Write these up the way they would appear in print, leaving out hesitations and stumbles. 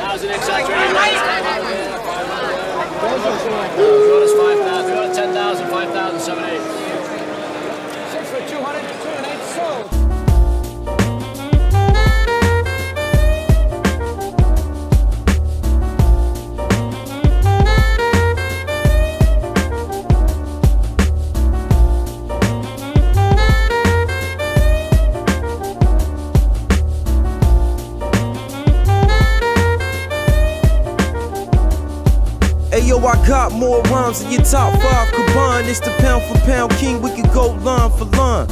How's the exact training right now? 5,000, 10,000, 5,000, 7, 8. 6 for 200, 2 and 8 sold. Ayo, I got more rhymes than your top 5 combined. It's the pound for pound king, we could go line for line.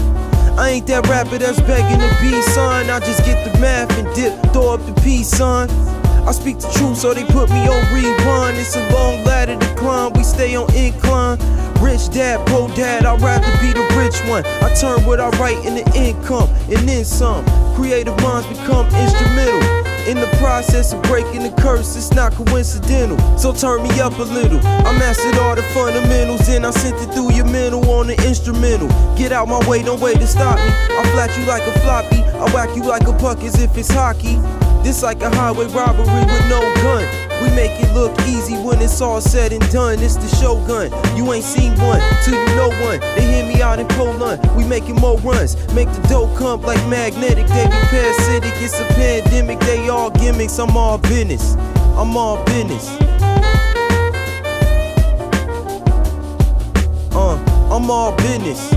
I ain't that rapper that's begging to be signed. I just get the math and dip, throw up the peace sign. I speak the truth, so they put me on rewind. It's a long ladder to climb, we stay on incline. Rich dad, poor dad, I'd rather be the rich one. I turn what I write into income, and then some. Creative minds become instrumental in the process of breaking the curse. It's not coincidental, so turn me up a little. I mastered all the fundamentals, and I sent it through your mental on the instrumental. Get out my way, don't wait to stop me. I flat you like a floppy, I whack you like a puck as if it's hockey. This like a highway robbery with no gun. We make it look easy when it's all said and done. It's the Shogun, you ain't seen one till you know one. They hear me out in Poland, we making more runs. Make the dough come like magnetic, they be parasitic. It's a pandemic, they all gimmicks. I'm all business, I'm all business. I'm all business.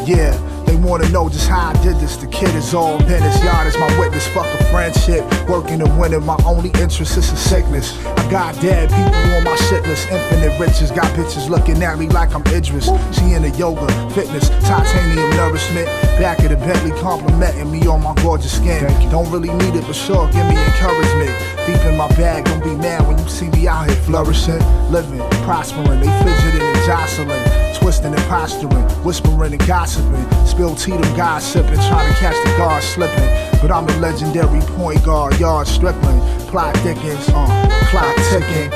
Yeah. They wanna know just how I did this. The kid is all business. Y'all is my witness. Fuck a friendship. Working and winning. My only interest is a sickness. I got dead people on my shit list. Infinite riches. Got bitches looking at me like I'm Idris. She into yoga, fitness, titanium nourishment. Back of the Bentley complimenting me on my gorgeous skin. Don't really need it, but sure, give me encouragement. Deep in my bag, don't be mad when you see me out here flourishing. Living, prospering. They fidgeting and jostling. Twisting and posturing, whispering and gossiping. Spill tea, them guys sipping, trying to catch the guard slipping. But I'm the legendary point guard, yard strickling. Plot thickens, clock ticking.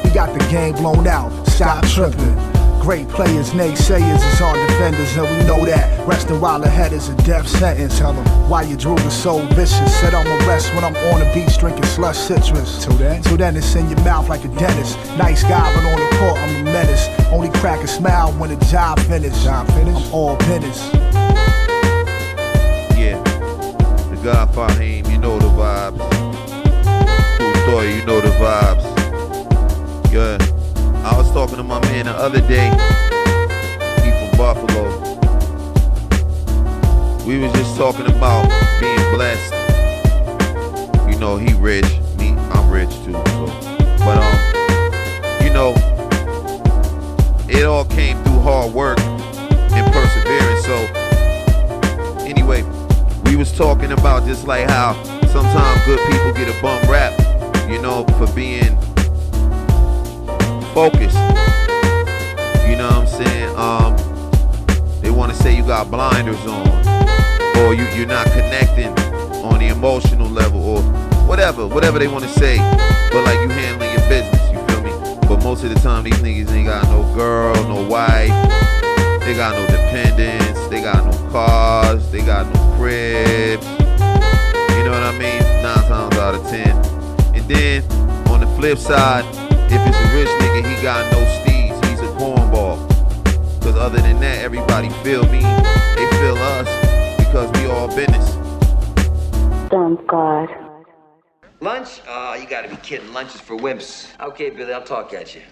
We got the game blown out, stop tripping. Great players, naysayers is our defenders, and we know that. Resting while ahead is a death sentence. Tell them why your Droog is so vicious. Said I'ma rest when I'm on the beach drinking slush citrus. Till then it's in your mouth like a dentist. Nice guy, but on the court I'm a menace. Only crack a smile when the job finished. I'm all business. Yeah, the guy Fahim, you know the vibes. Cool story, you know the vibes. Yeah. I was talking to my man the other day, he from Buffalo. We was just talking about being blessed. You know, he rich, me, I'm rich too, so. But you know, it all came through hard work and perseverance. So anyway, we was talking about just like how sometimes good people get a bum rap, you know, for being focused. You know what I'm saying? They want to say you got blinders on, or you're not connecting on the emotional level, or whatever they want to say. But like you handling your business, you feel me? But most of the time these niggas ain't got no girl, no wife. They got no dependents. They got no cars. They got no cribs. You know what I mean? 9 times out of 10. And then on the flip side, if it's a rich nigga, he got no steez, he's a cornball. Cause other than that, everybody feel me, they feel us, because we all business. Thank God. Lunch? Oh, you gotta be kidding. Lunch is for wimps. Okay, Billy, I'll talk at you.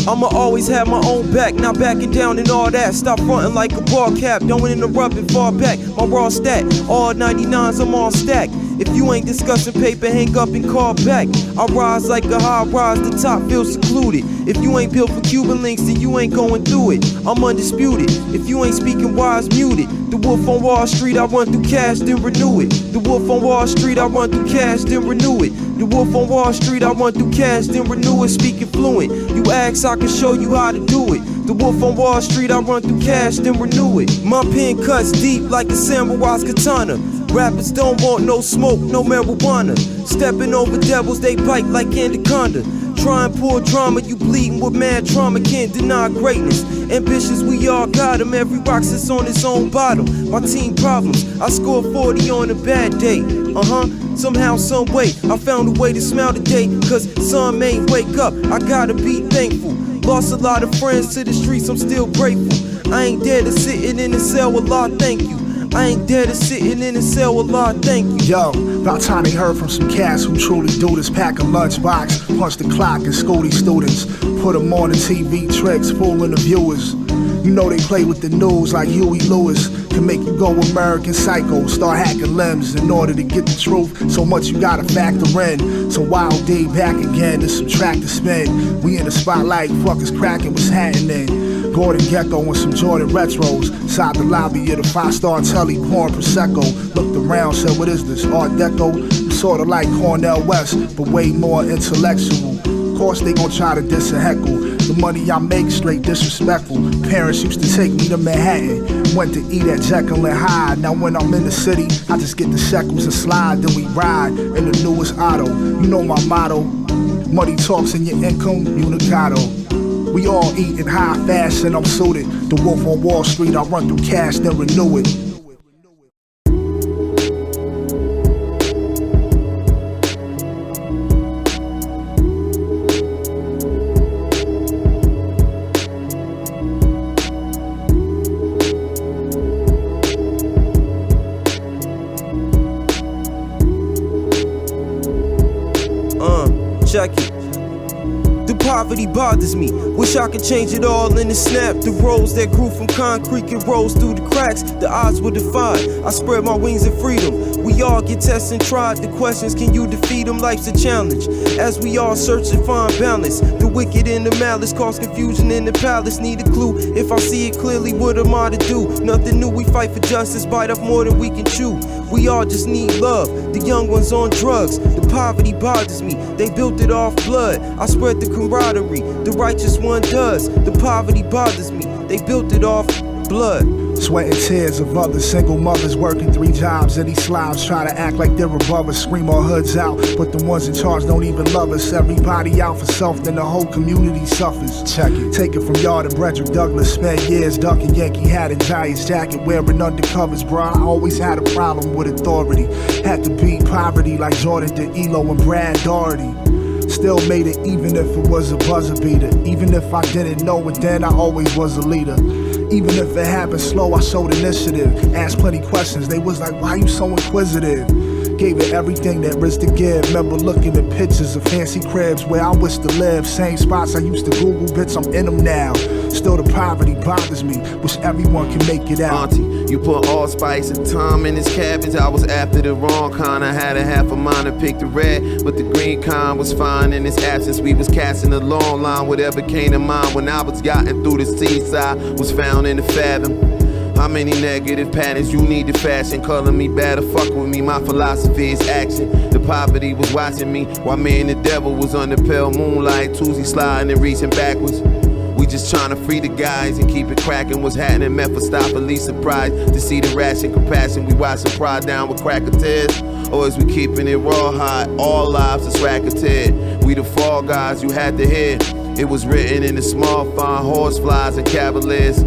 I'ma always have my own back, not backing down and all that. Stop fronting like a ball cap, don't interrupt and fall back. My raw stat, all 99s, I'm all stacked. If you ain't discussing paper, hang up and call back. I rise like a high rise, the top feels secluded. If you ain't built for Cuban links, then you ain't going through it. I'm undisputed. If you ain't speaking wise, muted. The wolf on Wall Street, I run through cash, then renew it. The wolf on Wall Street, I run through cash, then renew it. The wolf on Wall Street, I run through cash, then renew it. Speaking fluent, you ask, I can show you how to do it. The wolf on Wall Street, I run through cash, then renew it. My pen cuts deep like a samurai's katana. Rappers don't want no smoke, no marijuana. Stepping over devils, they bite like anaconda. Try and pour drama, you bleeding with mad trauma. Can't deny greatness. Ambitious, we all got them. Every rock sits on its own bottom. My team problems, I score 40 on a bad day. Somehow, some way, I found a way to smile today. Cause sun may wake up, I gotta be thankful. Lost a lot of friends to the streets, I'm still grateful. I ain't dead to sitting in the cell, Allah, thank you. I ain't dead to sitting in the cell, Allah, thank you. Yo, about time they heard from some cats who truly do this. Pack a lunchbox, punch the clock and school these students. Put them on the TV tricks, fooling the viewers. You know they play with the news like Huey Lewis. Can make you go American Psycho, start hacking limbs in order to get the truth. So much you gotta factor in. So Wild D back again to subtract the spin. We in the spotlight, fuck is cracking, what's happening? Gordon Gecko and some Jordan retros. Inside the lobby of the 5-star telly, pouring Prosecco. Looked around, said, what is this, Art Deco? Sorta like Cornel West, but way more intellectual. Of course they gon' try to diss and heckle. The money I make straight disrespectful. Parents used to take me to Manhattan. Went to eat at Jekyll and Hyde. Now when I'm in the city, I just get the shekels and slide. Then we ride in the newest auto. You know my motto. Money talks in your income, unicado. We all eat in high fashion, I'm suited. The wolf on Wall Street, I run through cash, then renew it. Check it. The poverty bothers me. Wish I could change it all in a snap. The roads that grew from concrete and rose through the cracks. The odds were defied. I spread my wings in freedom. We all get tested and tried. The questions, can you defeat them? Life's a challenge. As we all search to find balance. The wicked and the malice cause confusion in the palace. Need a clue. If I see it clearly, what am I to do? Nothing new. We fight for justice. Bite off more than we can chew. We all just need love. The young ones on drugs. The poverty bothers me. They built it off blood. I spread the camaraderie. The righteous one does. The poverty bothers me. They built it off blood. Sweat and tears of other single mothers working 3 jobs, and these slobs try to act like they're above us. Scream our hoods out, but the ones in charge don't even love us. Everybody out for self, then the whole community suffers. Check it. Take it from Yard and Frederick Douglass. Spent years ducking Yankee hat and Giants jacket, wearing undercovers, bro. I always had a problem with authority. Had to beat poverty like Jordan did Elo and Brad Daugherty. Still made it even if it was a buzzer beater. Even if I didn't know it then, I always was a leader. Even if it happened slow, I showed initiative. Asked plenty questions, they was like, why you so inquisitive? Gave it everything that is to give. Remember looking at pictures of fancy cribs where I wish to live. Same spots I used to Google, bitch, I'm in them now. Still the poverty bothers me, wish everyone can make it out. Auntie, you put allspice and thyme in this cabbage. I was after the wrong kind. I had a half a mind to pick the red, but the green kind was fine. In its absence, we was casting a long line. Whatever came to mind when I was gotten through the seaside was found in the fathom. How many negative patterns you need to fashion? Calling me bad or fuck with me, my philosophy is action. The poverty was watching me, while me and the devil was under pale moonlight. Tuesday sliding and reaching backwards. We just trying to free the guys and keep it cracking. What's happening, Mephistopheles surprised to see the ration compassion. We watching pride down with cracker tears, or is we keeping it raw hot? All lives is racketeered. We the fall guys you had to hear. It was written in the small font, horseflies and cavaliers.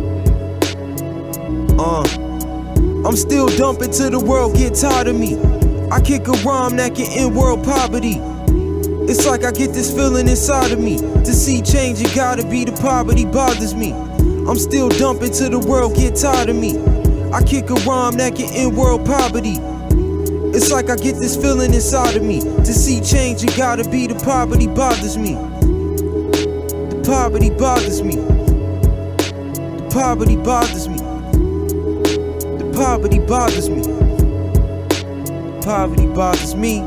I'm still dumping till the world get tired of me. I kick a rhyme that can end world poverty. It's like I get this feeling inside of me. To see change, it gotta be the poverty bothers me. I'm still dumping till the world get tired of me. I kick a rhyme that can end world poverty. It's like I get this feeling inside of me. To see change, it gotta be the poverty bothers me. The poverty bothers me. The poverty bothers me. The poverty bothers me. poverty bothers me.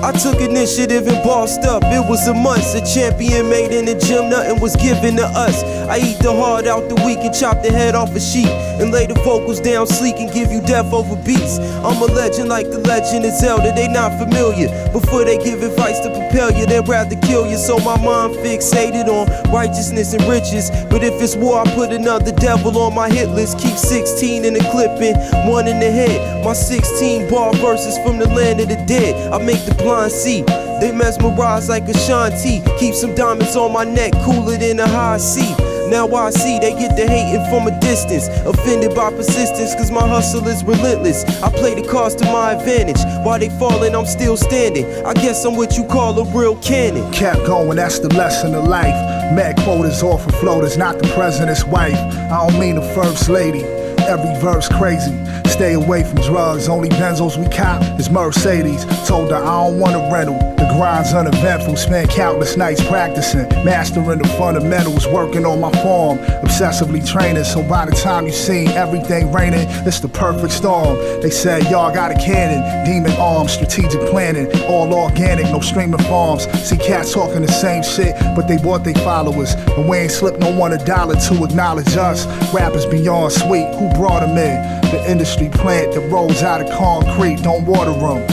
I took initiative and bossed up. It was a must. A champion made in the gym, nothing was given to us. I eat the heart out the weak and chop the head off a sheep and lay the vocals down sleek and give you death over beats. I'm a legend like the legend of Zelda. They not familiar. Before they give advice to propel you, they'd rather kill you. So my mind fixated on righteousness and riches. But if it's war, I put another devil on my hit list. Keep 16 in the clip and 1 in the head. My 16 bar verses from the land of the dead. I make the blind see. They mesmerize like Ashanti. Keep some diamonds on my neck, cooler than a high sea. Now I see they get the hating from a distance. Offended by persistence, cause my hustle is relentless. I play the cards to my advantage. While they falling, I'm still standing. I guess I'm what you call a real cannon. Kept going, that's the lesson of life. Mad quotas off of floaters, not the president's wife. I don't mean the first lady. Every verse crazy. Stay away from drugs. Only Benzos we cop is Mercedes. Told her I don't want a rental. The grind's uneventful. Spent countless nights practicing, mastering the fundamentals, working on my form, obsessively training. So by the time you see everything raining, it's the perfect storm. They said y'all got a cannon, demon arms, strategic planning, all organic, no streaming farms. See cats talking the same shit, but they bought they followers. And we ain't slipped no one $1 to acknowledge us. Rappers beyond sweet, who brought them in? The industry plant that rolls out of concrete, don't water them.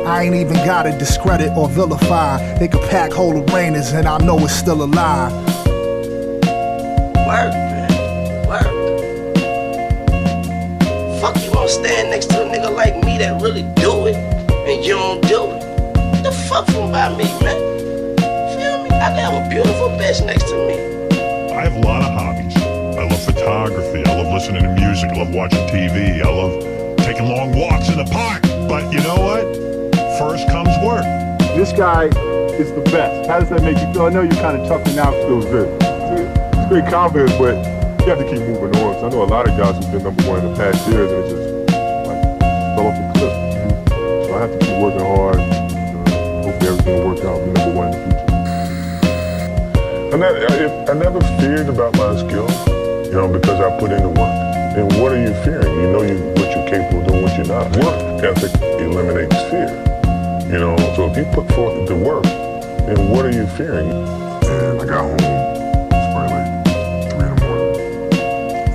I ain't even gotta discredit or vilify. They could pack whole arenas and I know it's still alive. Work, man, work. Fuck you gonna stand next to a nigga like me that really do it, and you don't do it? What the fuck from by me, man? Feel me? I can have a beautiful bitch next to me. I have a lot of hobbies. I love photography, I love listening to music, I love watching TV, I love taking long walks in the park. But you know what? First comes work. This guy is the best. How does that make you feel? I know you're kind of chuckling now, it feels good. It's great confidence, but you have to keep moving on. So I know a lot of guys who've been #1 in the past years and it just like fell off the cliff. So I have to keep working hard. Hopefully everything will work out, be #1 in the future. I never feared about my skill, you know, because I put in the work. And what are you fearing? You know what you're capable of doing, what you're not. Work ethic eliminates fear. You know, so if you put forth the work, then what are you fearing? And I got home, it's probably like 3 in the morning.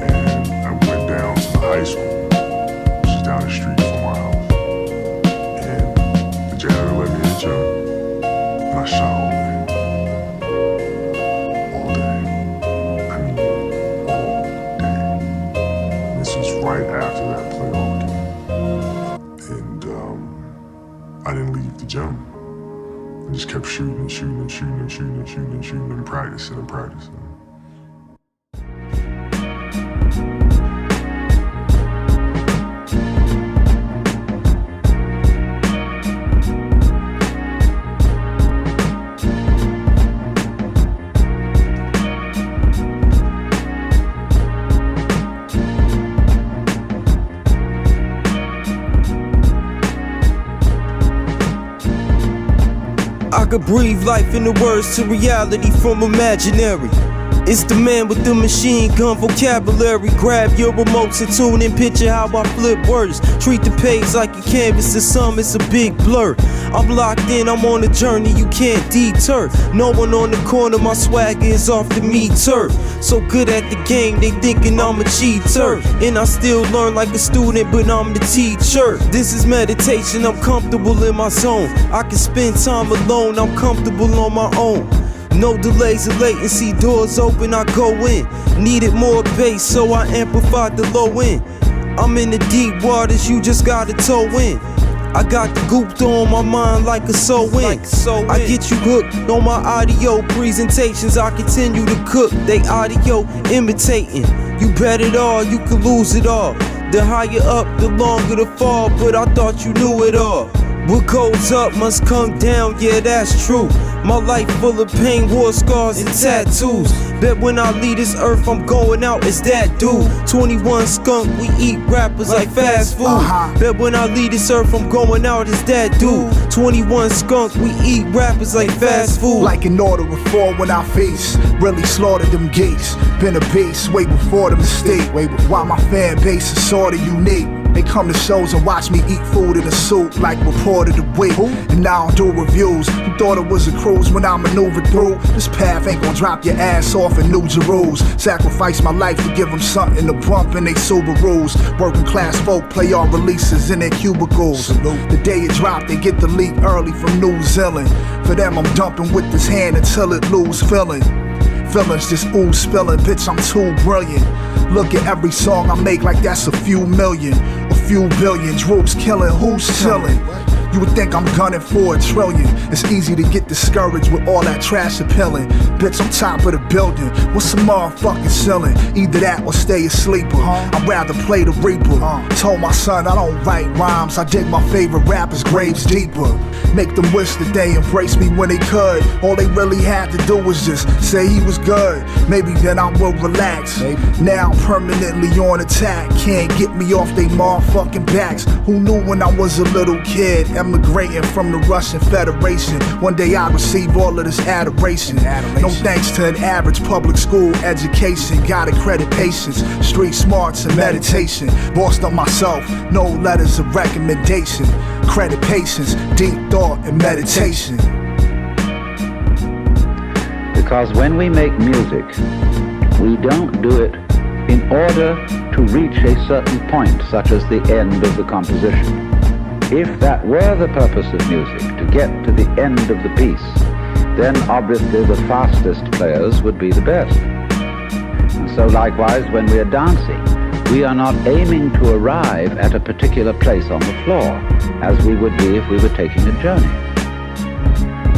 And I went down to the high school, which is down the street from my house. And the janitor let me in the gym, and I shot all day. All day. I mean, all day. This was right after that playoff game. And I didn't leave the gym. I just kept shooting and shooting and shooting and shooting and shooting and shooting and practicing and practicing. I could breathe life in the words to reality from imaginary. It's the man with the machine gun vocabulary. Grab your remotes and tune in, picture how I flip words. Treat the page like a canvas, to some it's a big blur. I'm locked in, I'm on a journey, you can't deter. No one on the corner, my swagger is off the meter. So good at the game, they thinking I'm a cheater. And I still learn like a student, but I'm the teacher. This is meditation, I'm comfortable in my zone. I can spend time alone, I'm comfortable on my own. No delays or latency, doors open, I go in. Needed more bass, so I amplified the low end. I'm in the deep waters, you just gotta toe in. I got the goop on my mind like a sew-in. I get you hooked on my audio presentations. I continue to cook, they audio imitating. You bet it all, you can lose it all. The higher up, the longer the fall, but I thought you knew it all. What goes up must come down, yeah, that's true. My life full of pain, war scars, and tattoos. Bet when I leave this earth, I'm going out as that dude. 21 skunk, we eat rappers like fast food. Bet when I leave this earth, I'm going out as that dude. 21 skunk, we eat rappers like fast food. Like an order of 4 when I face, really slaughtered them gates. Been a base way before the mistake. Why my fan base is sorta unique. They come to shows and watch me eat food in a suit like reporter to wait. And now I do reviews. You thought it was a cruise when I maneuvered through. This path ain't gonna drop your ass off in New Jerusalem. Sacrifice my life to give them something to bump in they Subarus. Working class folk play all releases in their cubicles. The day it drop, they get the leak early from New Zealand. For them, I'm dumping with this hand until it lose feeling. Feelings just ooze spilling, bitch, I'm too brilliant. Look at every song I make like that's a few million, a few billion. Droog's killing, who's chilling? You would think I'm gunning for $1 trillion. It's easy to get discouraged with all that trash appealing. Bitch, I'm top of the building. What's a motherfucking ceiling? Either that or stay a sleeper. I'd rather play the reaper. Told my son I don't write rhymes. I dig my favorite rappers' graves deeper. Make them wish that they embraced me when they could. All they really had to do was just say he was good. Maybe then I will relax. Now I'm permanently on attack. Can't get me off they motherfucking backs. Who knew when I was a little kid? Emigrating from the Russian Federation. One day I receive all of this adoration. No thanks to an average public school education. Gotta credit patience, street smarts and meditation. Bossed up myself, no letters of recommendation. Credit patience, deep thought and meditation. Because when we make music, we don't do it in order to reach a certain point, such as the end of the composition. If that were the purpose of music, to get to the end of the piece, then obviously the fastest players would be the best. And so likewise, when we are dancing, we are not aiming to arrive at a particular place on the floor, as we would be if we were taking a journey.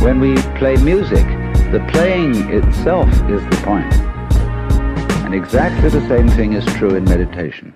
When we play music, the playing itself is the point. And exactly the same thing is true in meditation.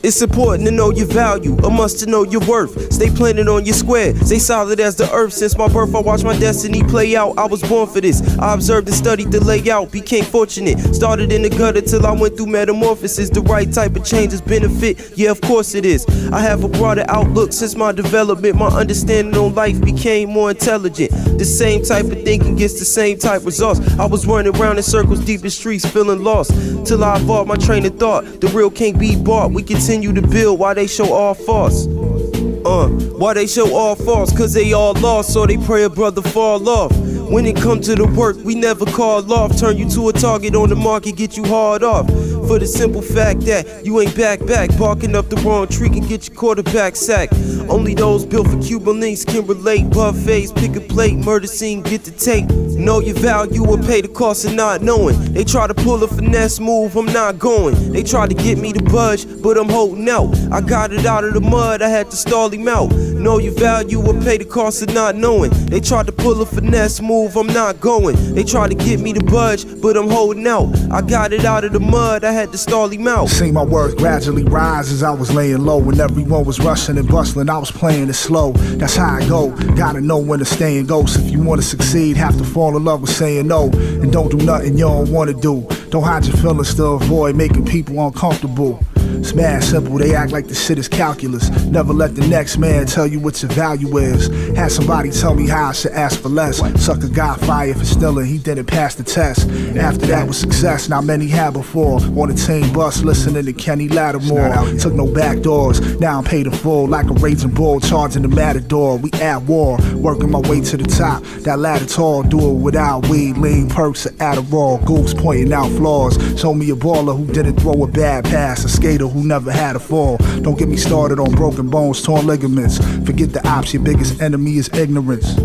It's important to know your value, a must to know your worth. Stay planted on your square, stay solid as the earth. Since my birth I watched my destiny play out. I was born for this, I observed and studied the layout. Became fortunate, started in the gutter till I went through metamorphosis. The right type of change is benefit, yeah of course it is. I have a broader outlook since my development. My understanding on life became more intelligent. The same type of thinking gets the same type results. I was running around in circles deep in streets feeling lost, till I evolved my train of thought. The real can't be bought, we continue to build while they show all false. Why they show all false? Cause they all lost, so they pray a brother fall off. When it comes to the work, we never call off. Turn you to a target on the market, get you hard off. For the simple fact that you ain't back. Barking up the wrong tree can get your quarterback sacked. Only those built for Cuban links can relate. Buffets, pick a plate, murder scene, get the tape. Know your value or pay the cost of not knowing. They try to pull a finesse move, I'm not going. They try to get me to budge, but I'm holding out. I got it out of the mud, I had to stall him out. Know your value or pay the cost of not knowing. They tried to pull a finesse move, I'm not going. They tried to get me to budge, but I'm holding out. I got it out of the mud, I had to stall him out. Seen my worth gradually rise as I was laying low. When everyone was rushing and bustling, I was playing it slow. That's how I go, gotta know when to stay and go. So if you wanna succeed, have to fall in love with saying no. And don't do nothing you don't wanna do. Don't hide your feelings to avoid making people uncomfortable. It's mad simple, they act like the shit is calculus. Never let the next man tell you what your value is. Had somebody tell me how I should ask for less. Sucker got fired for stealing, he didn't pass the test. After that was success, not many had before. On the team bus, listening to Kenny Lattimore. Took no back doors, now I'm paid in full. Like a raging bull, charging the matador. We at war, working my way to the top. That ladder tall, do it without weed, lean, perks, or Adderall. Goose pointing out flaws. Show me a baller who didn't throw a bad pass. A skater who never had a fall. Don't get me started on broken bones, torn ligaments. Forget the ops, your biggest enemy is ignorance.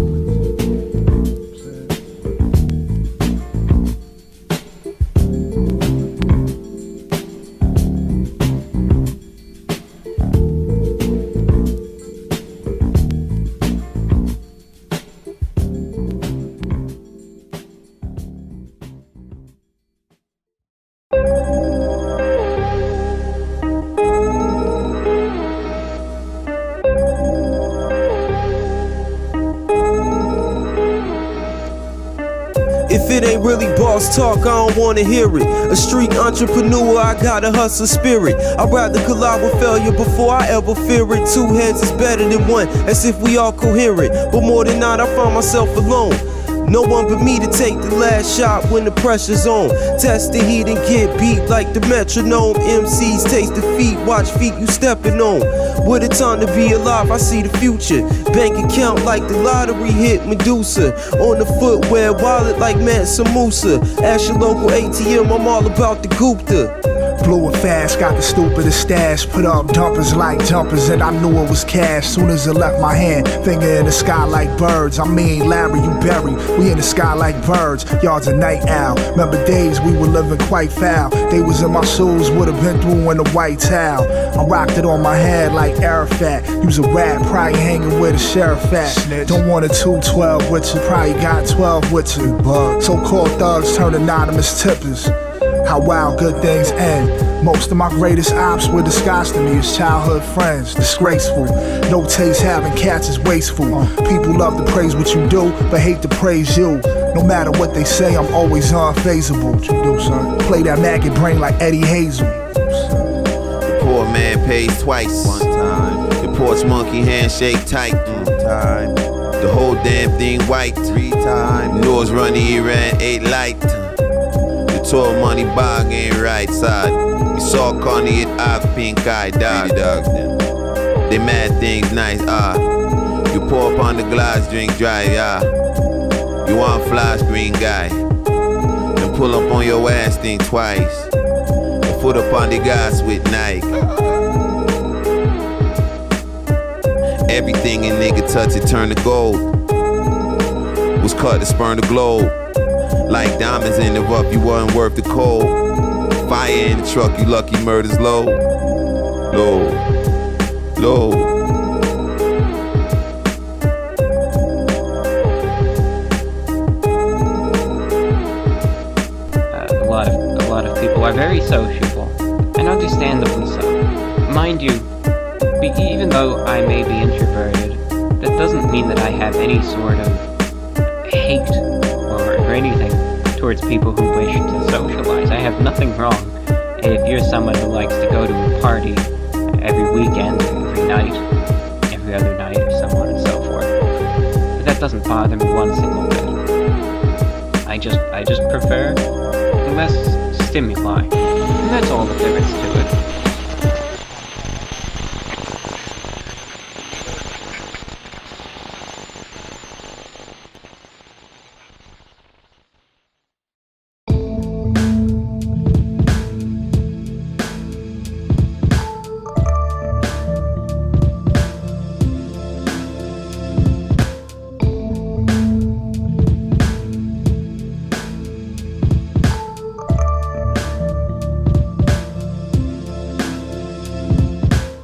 If it ain't really boss talk, I don't wanna hear it. A street entrepreneur, I got a hustler spirit. I'd rather collide with failure before I ever fear it. Two heads is better than one, as if we all coherent. But more than not, I find myself alone. No one but me to take the last shot when the pressure's on. Test the heat and get beat like the metronome. MCs taste defeat, watch feet you stepping on. What a time to be alive, I see the future. Bank account like the lottery hit Medusa. On the footwear, wallet like Mansa Musa. Ask your local ATM, I'm all about the Gupta. Blew it fast, got the stupidest stash. Put up dumpers like jumpers, and I knew it was cash. Soon as it left my hand, finger in the sky like birds. I mean, Larry, you Berry, we in the sky like birds. Y'all's a night owl. Remember days we were living quite foul. They was in my shoes, would've been through in a white towel. I rocked it on my head like Arafat. Use a rat, probably hanging with a sheriff at. Don't want a 212 with you, probably got 12 with you. So-called thugs turn anonymous tippers. How wild good things end. Most of my greatest ops were disguised to me as childhood friends. Disgraceful. No taste having cats is wasteful. People love to praise what you do, but hate to praise you. No matter what they say, I'm always unfazable. What you do, son? Play that maggot brain like Eddie Hazel. The poor man pays twice. One time. The porch monkey handshake tight. Time. The whole damn thing white. 3 times. Nose running, Iran 8 light. Tour money bag ain't right side. We saw Connie it off pink eye dog. Dogs them. They mad things nice You pour up on the glass drink dry You want flash green guy. Then pull up on your ass thing twice. And foot up on the gas with Nike. Everything a nigga touch it turn to gold. Was cut to spurn the globe. Like diamonds in the rough, you wasn't worth the cold. Fire in the truck, you lucky murders low. Low. Low. A lot of people are very sociable, and understandably so. Mind you, even though I may be introverted, that doesn't mean that I have any sort of hate or anything towards people who wish to socialize. I have nothing wrong if you're someone who likes to go to a party every weekend, every night, every other night, or so on and so forth. But that doesn't bother me one single bit. I just prefer less stimuli, and that's all that there is to it.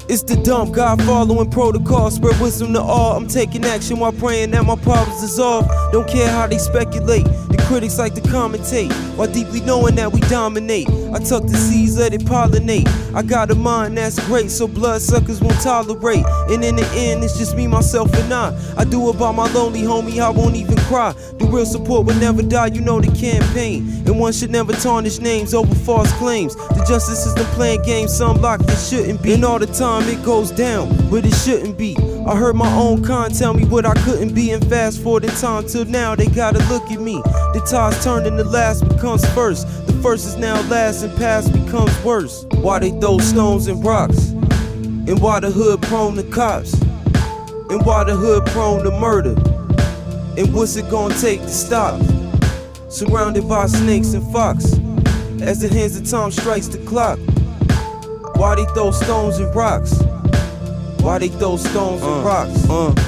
It's the dump, God following protocol. Spread wisdom to all. I'm taking action while praying that my problems dissolve. Don't care how they speculate. The critics like to commentate, while deeply knowing that we dominate. I tuck the seeds, let it pollinate. I got a mind that's great, so bloodsuckers won't tolerate. And in the end, it's just me, myself, and I do it by my lonely homie, I won't even cry. The real support will never die, you know the campaign. And one should never tarnish names over false claims. The justice system playing games, some locked it shouldn't be. And all the time it goes down, but it shouldn't be. I heard my own kind tell me what I couldn't be, and fast forward in time till now, they gotta look at me. The tide's turned and the last becomes first. The first is now last and past becomes worse. Why they throw stones and rocks? And why the hood prone to cops? And why the hood prone to murder? And what's it gonna take to stop? Surrounded by snakes and fox, as the hands of time strikes the clock. Why they throw stones and rocks? Why they throw stones and rocks?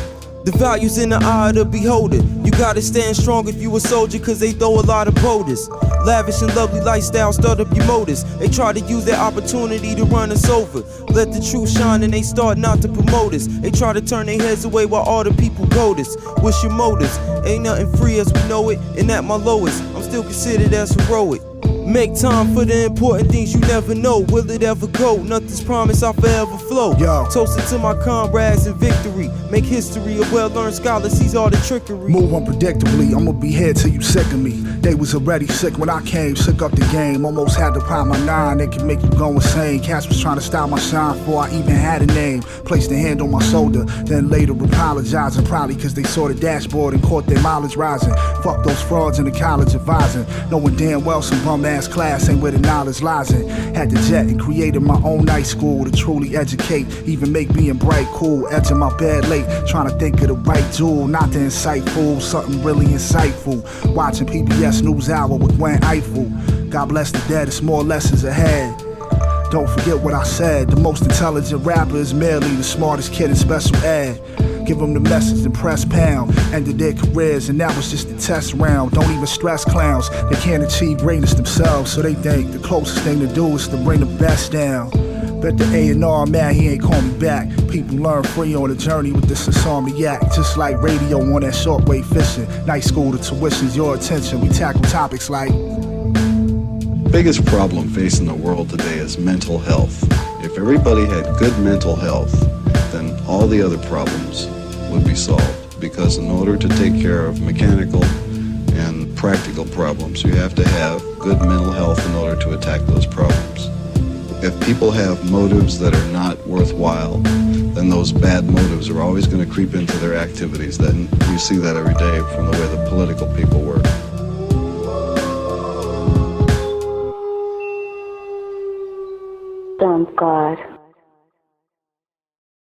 The value's in the eye of the beholder. You gotta stand strong if you a soldier, cause they throw a lot of boulders. Lavish and lovely lifestyle start up your motors. They try to use their opportunity to run us over. Let the truth shine and they start not to promote us. They try to turn their heads away while all the people go this. What's your motives? Ain't nothing free as we know it. And at my lowest, I'm still considered as heroic. Make time for the important things you never know. Will it ever go? Nothing's promised, I'll forever flow. Yo. Toasted to my comrades in victory. Make history, a well-learned scholar sees all the trickery. Move unpredictably, I'ma be here till you sick of me. They was already sick when I came, shook up the game. Almost had to pop my 9, they can make you go insane. Cats was trying to stop my shine before I even had a name. Placed a hand on my shoulder, then later apologizing. Probably cause they saw the dashboard and caught their mileage rising. Fuck those frauds in the college advising. Knowing damn well some bum-ass class ain't where the knowledge lies in. Had to jet and created my own night school to truly educate, even make being bright cool. Edge of my bed late, trying to think of the right jewel, not to incite fools, something really insightful. Watching PBS NewsHour with Gwen Eiffel. God bless the dead, it's more lessons ahead. Don't forget what I said, the most intelligent rapper is merely the smartest kid in special ed. Give them the message and press pound. Ended their careers and that was just the test round. Don't even stress clowns, they can't achieve greatness themselves. So they think the closest thing to do is to bring the best down. Bet the A&R mad he ain't call me back. People learn free on the journey with this insomniac. Just like radio on that shortwave fishing. Night school, the tuition's your attention. We tackle topics like biggest problem facing the world today is mental health. If everybody had good mental health, then all the other problems would be solved. Because in order to take care of mechanical and practical problems, you have to have good mental health in order to attack those problems. If people have motives that are not worthwhile, then those bad motives are always going to creep into their activities. Then you see that every day from the way the political people work. Thank God.